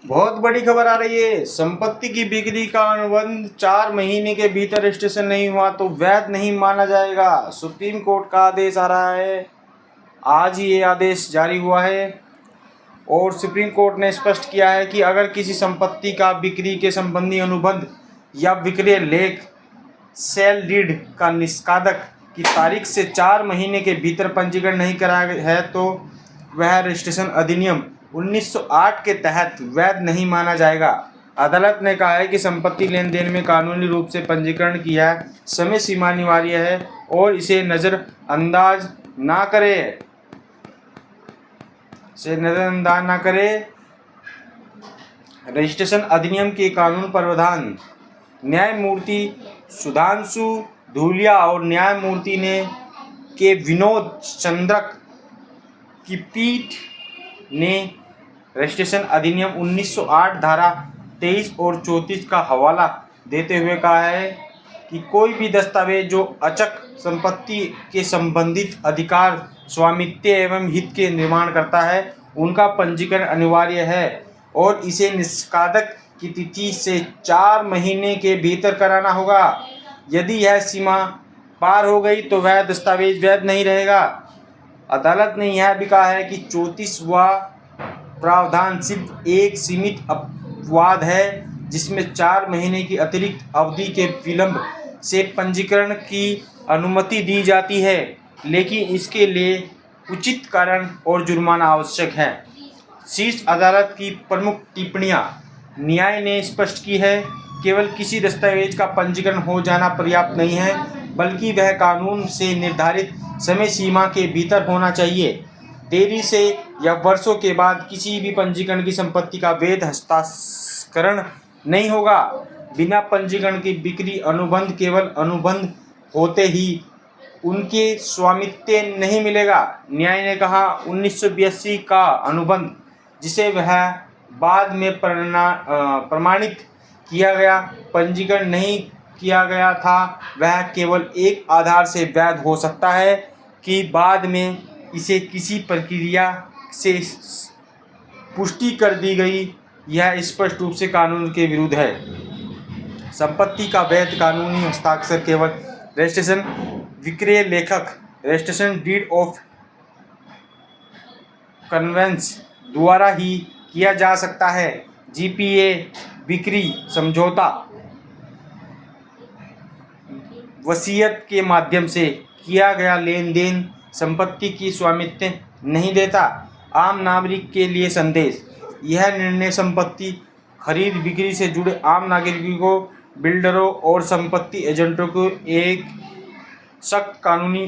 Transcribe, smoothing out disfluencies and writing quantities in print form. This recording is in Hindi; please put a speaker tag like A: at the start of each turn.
A: बहुत बड़ी खबर आ रही है। संपत्ति की बिक्री का अनुबंध 4 महीने के भीतर रजिस्ट्रेशन नहीं हुआ तो वैध नहीं माना जाएगा। सुप्रीम कोर्ट का आदेश आ रहा है। आज ही ये आदेश जारी हुआ है और सुप्रीम कोर्ट ने स्पष्ट किया है कि अगर किसी संपत्ति का बिक्री के संबंधी अनुबंध या विक्रय लेख सेल डीड का निष्पादक की तारीख से 4 महीने के भीतर पंजीकरण नहीं कराया है तो वह रजिस्ट्रेशन अधिनियम 1908 के तहत वैध नहीं माना जाएगा। अदालत ने कहा है कि संपत्ति लेन देन में कानूनी रूप से पंजीकरण की यह समय सीमा अनिवार्य है और इसे नज़रअंदाज ना करे। रजिस्ट्रेशन अधिनियम के कानून प्रावधान न्यायमूर्ति सुधांशु धूलिया और न्यायमूर्ति के विनोद चंद्रक की पीठ ने रजिस्ट्रेशन अधिनियम 1908 धारा 23 और 34 का हवाला देते हुए कहा है कि कोई भी दस्तावेज जो अचल संपत्ति के संबंधित अधिकार, स्वामित्व एवं हित के निर्माण करता है उनका पंजीकरण अनिवार्य है और इसे निष्पादक की तिथि से 4 महीने के भीतर कराना होगा। यदि यह सीमा पार हो गई तो वह दस्तावेज वैध नहीं रहेगा। अदालत ने यह भी कहा है कि 34वां प्रावधान सिर्फ एक सीमित अपवाद है जिसमें 4 महीने की अतिरिक्त अवधि के विलंब से पंजीकरण की अनुमति दी जाती है, लेकिन इसके लिए उचित कारण और जुर्माना आवश्यक है। शीर्ष अदालत की प्रमुख टिप्पणियां न्याय ने स्पष्ट की है, केवल किसी दस्तावेज का पंजीकरण हो जाना पर्याप्त नहीं है, बल्कि वह कानून से निर्धारित समय सीमा के भीतर होना चाहिए। देरी से या वर्षों के बाद किसी भी पंजीकरण की संपत्ति का वैध हस्तांतरण नहीं होगा। बिना पंजीकरण की बिक्री अनुबंध केवल अनुबंध होते ही उनके स्वामित्व नहीं मिलेगा। न्याय ने कहा 1982 का अनुबंध जिसे वह बाद में प्रमाणित किया गया पंजीकरण नहीं किया गया था, वह केवल एक आधार से वैध हो सकता है कि बाद में इसे किसी प्रक्रिया से पुष्टि कर दी गई। यह स्पष्ट रूप से कानून के विरुद्ध है। संपत्ति का वैध कानूनी हस्ताक्षर केवल रजिस्ट्रेशन विक्रय लेखक रजिस्ट्रेशन डीड ऑफ कन्वेंस द्वारा ही किया जा सकता है। जीपीए बिक्री समझौता वसीयत के माध्यम से किया गया लेन देन संपत्ति की स्वामित्व नहीं देता। आम नागरिक के लिए संदेश, यह निर्णय संपत्ति खरीद बिक्री से जुड़े आम नागरिकों, बिल्डरों और संपत्ति एजेंटों को एक सख्त कानूनी